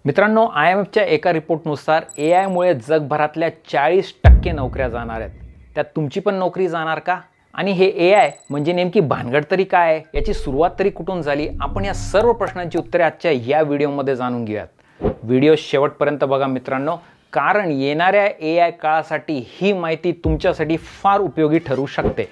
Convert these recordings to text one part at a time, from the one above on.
मित्रांनो, IMFच्या एका रिपोर्टनुसार AI मुळे जगभरातल्या 40% नोकऱ्या जाणार आहेत। त्यात तुमची पण नोकरी जाणार का? आणि हे AI म्हणजे नेमकी भानगड तरी काय आहे? याची सुरुवात तरी कुठून झाली? आपण या सर्व प्रश्नांची उत्तरे आजच्या या व्हिडिओमध्ये जाणून घेऊयात। व्हिडिओ शेवटपर्यंत बघा मित्रांनो, कारण येणाऱ्या AI काळासाठी ही माहिती तुमच्यासाठी फार उपयोगी ठरू शकते।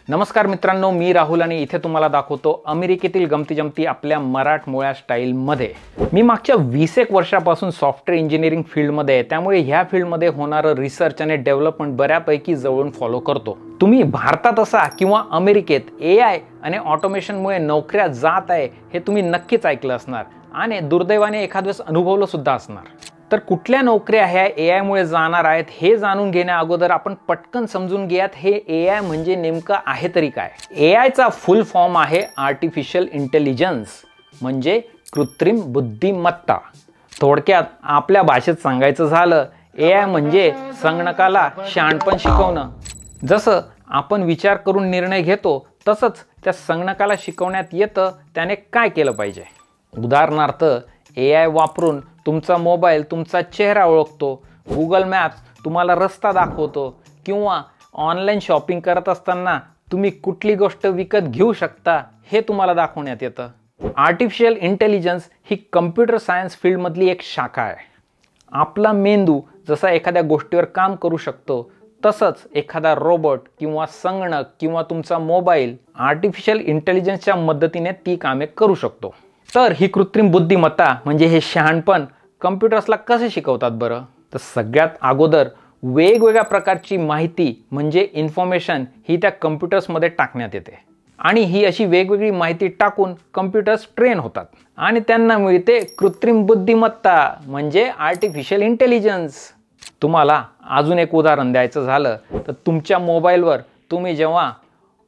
नमस्कार मित्रांनो, मी राहुल आणि इथे तुम्हाला दाखवतो अमेरिकेतील गमती-जमती आपल्या मराठमोळ्या स्टाईलमध्ये। मी मागच्या 20 वर्षापासून सॉफ्टवेअर इंजिनिअरिंग फील्डमध्ये आहे, त्यामुळे ह्या फील्डमध्ये होणारं रिसर्च आणि डेव्हलपमेंट बऱ्यापैकी जवळून फॉलो करतो। तुम्ही भारतात असा किंवा अमेरिकेत AI आणि ऑटोमेशनमुळे नोकऱ्या जात आहे हे तुम्ही नक्कीच ऐकलं असणार आणि दुर्दैवाने एखाद वेळेस अनुभवलं सुद्धा असणार। तर कुठल्या नोकऱ्या ह्या AI मुळे जाणार आहेत हे जाणून घेण्या अगोदर आपण पटकन समजून घ्यात हे AI म्हणजे नेमकं आहे तरी काय। AI चा फुल फॉर्म आहे आर्टिफिशियल इंटेलिजन्स, म्हणजे कृत्रिम बुद्धिमत्ता। थोडक्यात आपल्या भाषेत सांगायचं झालं, AI म्हणजे संगणकाला शहाणपण शिकवणं। जसं आपण विचार करून निर्णय घेतो तसंच त्या संगणकाला शिकवण्यात येतं त्याने काय केलं पाहिजे। उदाहरणार्थ AI वापरून तुमचा मोबाईल तुमचा चेहरा ओळखतो, Google मॅप्स तुम्हाला रस्ता दाखवतो किंवा ऑनलाईन शॉपिंग करत असताना तुम्ही कुठली गोष्ट विकत घेऊ शकता हे तुम्हाला दाखवण्यात येतं। आर्टिफिशियल इंटेलिजन्स ही कम्प्युटर सायन्स फील्डमधली एक शाखा आहे। आपला मेंदू जसा एखाद्या गोष्टीवर काम करू शकतो तसंच एखादा रोबोट किंवा संगणक किंवा तुमचा मोबाईल आर्टिफिशियल इंटेलिजन्सच्या मदतीने ती कामे करू शकतो। तर ही कृत्रिम बुद्धिमत्ता म्हणजे हे शहाणपण कम्प्युटर्सला कसे शिकवतात बरं? तर सगळ्यात अगोदर वेगवेगळ्या प्रकारची माहिती म्हणजे इन्फॉर्मेशन ही त्या कम्प्युटर्समध्ये टाकण्यात येते आणि ही अशी वेगवेगळी माहिती टाकून कम्प्युटर्स ट्रेन होतात आणि त्यांना मिळते कृत्रिम बुद्धिमत्ता म्हणजे आर्टिफिशियल इंटेलिजन्स। तुम्हाला अजून एक उदाहरण द्यायचं झालं तर तुमच्या मोबाईलवर तुम्ही जेव्हा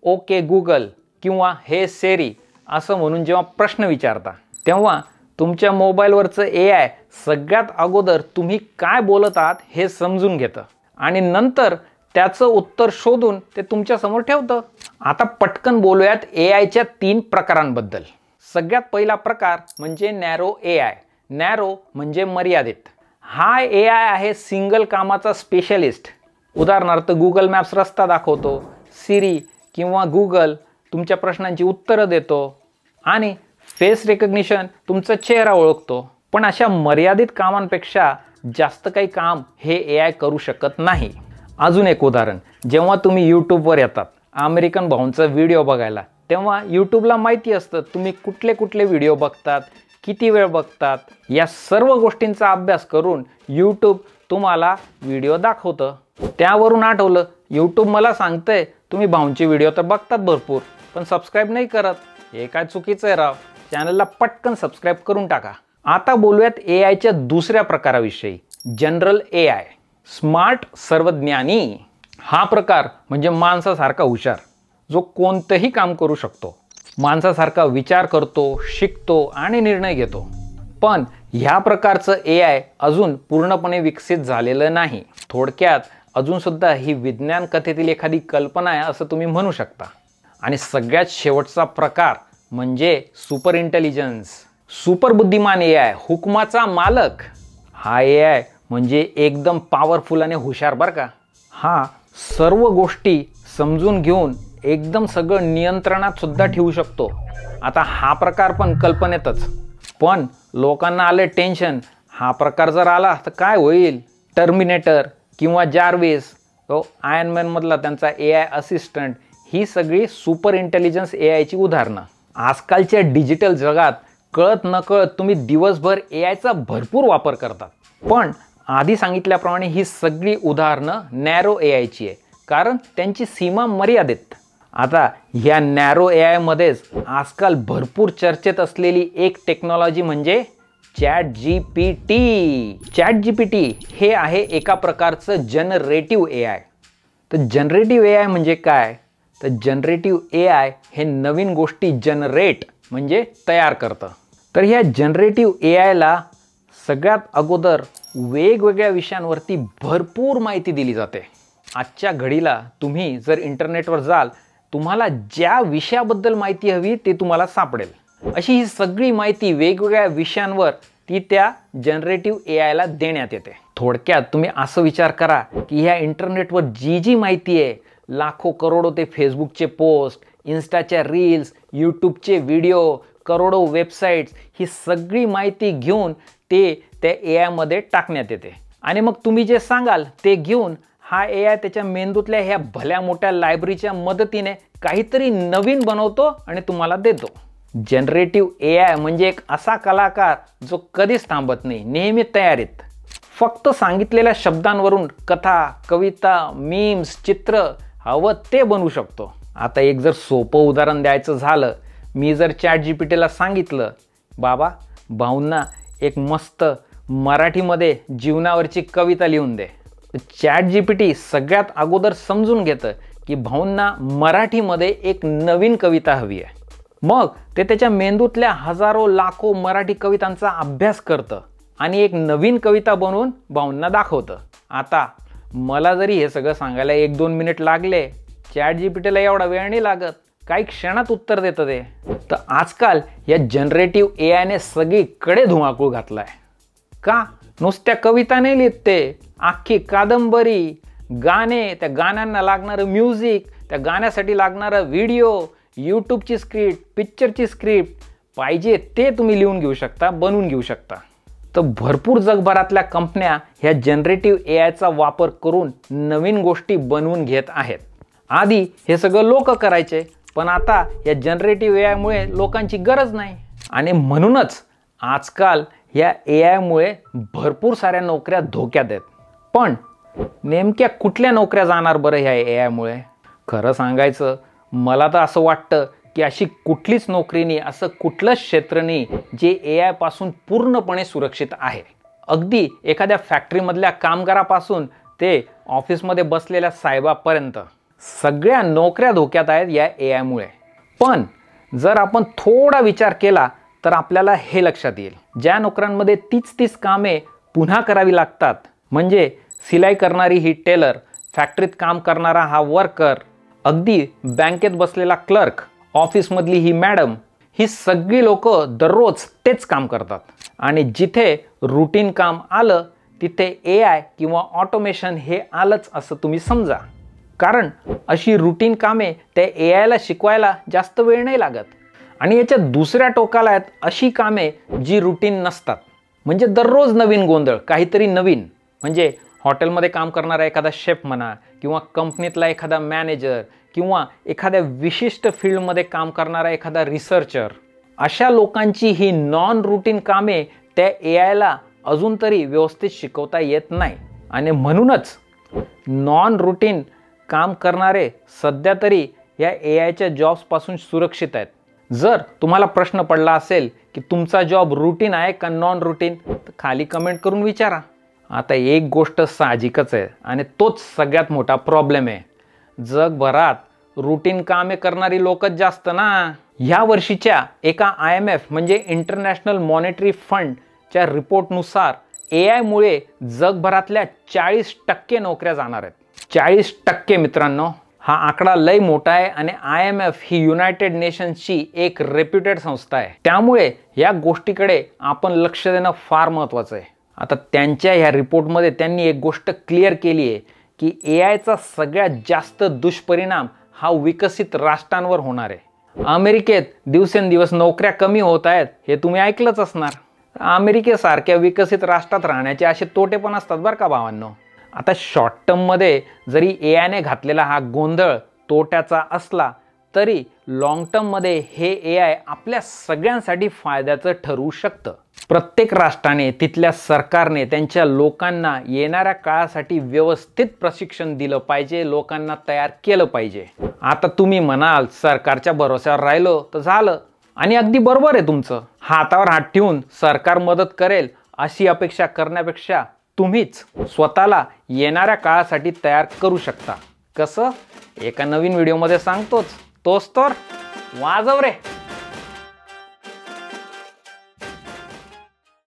ओके गुगल किंवा हे सेरी असं म्हणून जेव्हा प्रश्न विचारता तेव्हा तुमच्या मोबाईलवरचं AI सगळ्यात अगोदर तुम्ही काय बोलत आहात हे समजून घेतं आणि नंतर त्याचं उत्तर शोधून ते तुमच्या समोर ठेवतं। आता पटकन बोलूयात AIच्या 3 प्रकारांबद्दल। सगळ्यात पहिला प्रकार म्हणजे नॅरो AI। नॅरो म्हणजे मर्यादित। हा AI आहे सिंगल कामाचा स्पेशलिस्ट। उदाहरणार्थ Google मॅप्स रस्ता दाखवतो, सिरी किंवा Google तुमच्या प्रश्नांची उत्तरं देतो आणि फेस रेकग्निशन तुमचा चेहरा ओळखतो। पण अशा मर्यादित कामांपेक्षा जास्त काही काम हे AI करू शकत नाही। अजून एक उदाहरण, जेव्हा तुम्ही YouTubeवर येतात अमेरिकन भाऊंचा व्हिडिओ बघायला, तेव्हा YouTubeला माहिती असतं तुम्ही कुठले कुठले व्हिडिओ बघतात, किती वेळ बघतात। या सर्व गोष्टींचा अभ्यास करून YouTube तुम्हाला व्हिडिओ दाखवतं। त्यावरून आठवलं, YouTube मला सांगतंय तुम्ही भाऊंचे व्हिडिओ तर बघतात भरपूर पण सबस्क्राईब नाही करत, हे काय चुकीचं आहे राव। चॅनलला पटकन सबस्क्राईब करून टाका। आता बोलूयात AIच्या दुसऱ्या प्रकाराविषयी, जनरल AI, स्मार्ट सर्वज्ञानी। हा प्रकार म्हणजे माणसासारखा हुशार, जो कोणतंही काम करू शकतो, माणसासारखा विचार करतो, शिकतो आणि निर्णय घेतो। पण ह्या प्रकारचं AI अजून पूर्णपणे विकसित झालेलं नाही। थोडक्यात अजून सुद्धा ही विज्ञान कथेतील एखादी कल्पना आहे असं तुम्ही म्हणू शकता। आणि सगळ्यात शेवटचा प्रकार म्हणजे सुपर इंटेलिजन्स, सुपर बुद्धिमान AI, हुकमाचा मालक। हा AI म्हणजे एकदम पॉवरफुल आणि हुशार बरं का। हा सर्व गोष्टी समजून घेऊन एकदम सगळं नियंत्रणात सुद्धा ठेवू शकतो। आता हा प्रकार पण कल्पनेतच, पण लोकांना आले टेन्शन, हा प्रकार जर आला तर काय होईल? टर्मिनेटर किंवा जार्विस, आयर्न मॅन मधला त्यांचा AI असिस्टंट, ही सगळी सुपर इंटेलिजन्स AIची उदाहरणं। आजकालच्या डिजिटल जगात कळत नकळत तुम्ही दिवसभर AIचा भरपूर वापर करतात, पण आधी सांगितल्याप्रमाणे ही सगळी उदाहरणं नॅरो AIची आहे, कारण त्यांची सीमा मर्यादित। आता ह्या नॅरो AI मध्येच आजकाल भरपूर चर्चेत असलेली एक टेक्नॉलॉजी म्हणजे ChatGPT। ChatGPT हे आहे एका प्रकारचं जनरेटिव्ह AI। तर जनरेटिव्ह AI म्हणजे काय? तर जनरेटिव्ह AI हे नवीन गोष्टी जनरेट म्हणजे तयार करतं। तर ह्या जनरेटिव्ह AIला सगळ्यात अगोदर वेगवेगळ्या विषयांवरती भरपूर माहिती दिली जाते। आजच्या घडीला तुम्ही जर इंटरनेटवर जाल, तुम्हाला ज्या विषयाबद्दल माहिती हवी ते तुम्हाला सापडेल। अशी ही सगळी माहिती वेगवेगळ्या विषयांवर ती त्या जनरेटिव्ह ए आयला देण्यात येते. थोडक्यात तुम्ही असं विचार करा की ह्या इंटरनेटवर जी जी माहिती आहे, लाखो करोडो ते फेसबुकचे पोस्ट, इन्स्टाच्या रील्स, यूट्यूबचे व्हिडिओ, करोडो वेबसाईट्स, ही सगळी माहिती घेऊन ते त्या ए आयमध्ये टाकण्यात येते. आणि मग तुम्ही जे सांगाल ते घेऊन हा ए आय त्याच्या मेंदूतल्या ह्या भल्या मोठ्या लायब्ररीच्या मदतीने काहीतरी नवीन बनवतो आणि तुम्हाला देतो. जनरेटिव्ह ए आय म्हणजे एक असा कलाकार जो कधीच थांबत नाही, नेहमी तयारीत. फक्त सांगितलेल्या शब्दांवरून कथा, कविता, मीम्स, चित्र हवं ते बनवू शकतो. आता एक जर सोपं उदाहरण द्यायचं झालं, मी जर ChatGPTला सांगितलं, बाबा भाऊंना एक मस्त मराठीमध्ये जीवनावरची कविता लिहून दे, ChatGPT सगळ्यात अगोदर समजून घेतं की भाऊंना मराठीमध्ये एक नवीन कविता हवी आहे. मग ते त्याच्या मेंदूतल्या हजारो लाखो मराठी कवितांचा अभ्यास करतं आणि एक नवीन कविता बनवून भाऊंना दाखवतं. आता मला जरी हे सगळं सांगायला 1-2 मिनिट लागले, ChatGPTला एवढा वेळ नाही लागत, काही क्षणात उत्तर देतं ते. तर आजकाल या जनरेटिव्ह ए आयने सगळीकडे धुमाकूळ घातलाय. का? नुसत्या कविता नाही लिहित ते, अख्खी कादंबरी, गाणे, त्या गाण्यांना लागणारं म्युझिक, त्या गाण्यासाठी लागणारं व्हिडिओ, यूट्यूबची स्क्रिप्ट, पिक्चरची स्क्रिप्ट, पाहिजे ते तुम्ही लिहून घेऊ शकता, बनवून घेऊ शकता. तर भरपूर जगभरातल्या कंपन्या ह्या जनरेटिव्ह ए आयचा वापर करून नवीन गोष्टी बनवून घेत आहेत. आधी हे सगळं लोक करायचे, पण आता या जनरेटिव्ह ए आयमुळे लोकांची गरज नाही. आणि म्हणूनच आजकाल या ए आयमुळे भरपूर साऱ्या नोकऱ्या धोक्यात आहेत. पण नेमक्या कुठल्या नोकऱ्या जाणार बरं ह्या ए आयमुळे? खरं सांगायचं, मला तर असं वाटतं की अशी कुठलीच नोकरी नाही, असं कुठलंच क्षेत्र नाही जे ए आय पासून पूर्णपणे सुरक्षित आहे. अगदी एखाद्या फॅक्टरीमधल्या कामगारापासून ते ऑफिसमध्ये बसलेल्या साहेबापर्यंत सगळ्या नोकऱ्या धोक्यात आहेत या ए आयमुळे. पण जर आपण थोडा विचार केला तर आपल्याला हे लक्षात येईल, ज्या नोकऱ्यांमध्ये तीच कामे पुन्हा करावी लागतात, म्हणजे सिलाई करणारी ही टेलर, फॅक्टरीत काम करणारा हा वर्कर, अगदी बँकेत बसलेला क्लर्क, ऑफिसमधली ही मॅडम, ही सगळी लोक दररोज तेच काम करतात. आणि जिथे रुटीन काम आलं तिथे ए आय किंवा ऑटोमेशन हे आलंच असं तुम्ही समजा. कारण अशी रुटीन कामे त्या ए आयला शिकवायला जास्त वेळ नाही लागत. आणि याच्या दुसऱ्या टोकाला आहेत अशी कामे जी रुटीन नसतात, म्हणजे दररोज नवीन गोंधळ, काहीतरी नवीन. म्हणजे हॉटेलमध्ये काम करणारा एखादा शेफ म्हणा, किंवा कंपनीतला एखादा मॅनेजर, किंवा एखाद्या विशिष्ट फील्डमध्ये काम करणारा एखादा रिसर्चर, अशा लोकांची ही नॉन रुटीन कामे त्या ए आयला अजून तरी व्यवस्थित शिकवता येत नाही. आणि म्हणूनच नॉन रुटीन काम करणारे सध्या तरी या ए आयच्या जॉब्सपासून सुरक्षित आहेत. जर तुम्हाला प्रश्न पडला असेल की तुमचा जॉब रुटीन आहे का नॉन रुटीन, तर खाली कमेंट करून विचारा. आता एक गोष्ट साहजिकच आहे आणि तोच सगळ्यात मोठा प्रॉब्लेम आहे, जगभरात रुटीन कामे करणारी लोकच जास्त ना. ह्या वर्षीच्या एका IMF म्हणजे इंटरनॅशनल मॉनिटरी फंडच्या रिपोर्टनुसार ए आयमुळे जगभरातल्या 40% नोकऱ्या जाणार आहेत. 40% मित्रांनो, हा आकडा लय मोठा आहे. आणि IMF ही युनायटेड नेशन्सची एक रेप्युटेड संस्था आहे, त्यामुळे या गोष्टीकडे आपण लक्ष देणं फार महत्त्वाचं आहे. आता त्यांच्या ह्या रिपोर्टमध्ये त्यांनी एक गोष्ट क्लिअर केली आहे की ए आयचा सगळ्यात जास्त दुष्परिणाम हा विकसित राष्ट्रांवर होणार आहे. अमेरिकेत दिवसेंदिवस नोकऱ्या कमी होत आहेत हे तुम्ही ऐकलंच असणार. अमेरिकेसारख्या विकसित राष्ट्रात राहण्याचे असे तोटे पण असतात बरं का भावांनो. आता शॉर्ट टर्ममध्ये जरी ए आयने घातलेला हा गोंधळ तोट्याचा असला तरी लॉंग टर्ममध्ये हे ए आय आपल्या सगळ्यांसाठी फायद्याचं ठरवू शकतं. प्रत्येक राष्ट्राने, तिथल्या सरकारने त्यांच्या लोकांना येणाऱ्या काळासाठी व्यवस्थित प्रशिक्षण दिलं पाहिजे, लोकांना तयार केलं पाहिजे. आता तुम्ही म्हणाल सरकारच्या भरोश्यावर राहिलो तर झालं, आणि अगदी बरोबर आहे तुमचं. हातावर हात ठेवून सरकार मदत करेल अशी अपेक्षा करण्यापेक्षा तुम्हीच स्वतःला येणाऱ्या काळासाठी तयार करू शकता. कसं? एका नवीन व्हिडिओमध्ये सांगतोच, तोच तर वाजव रे.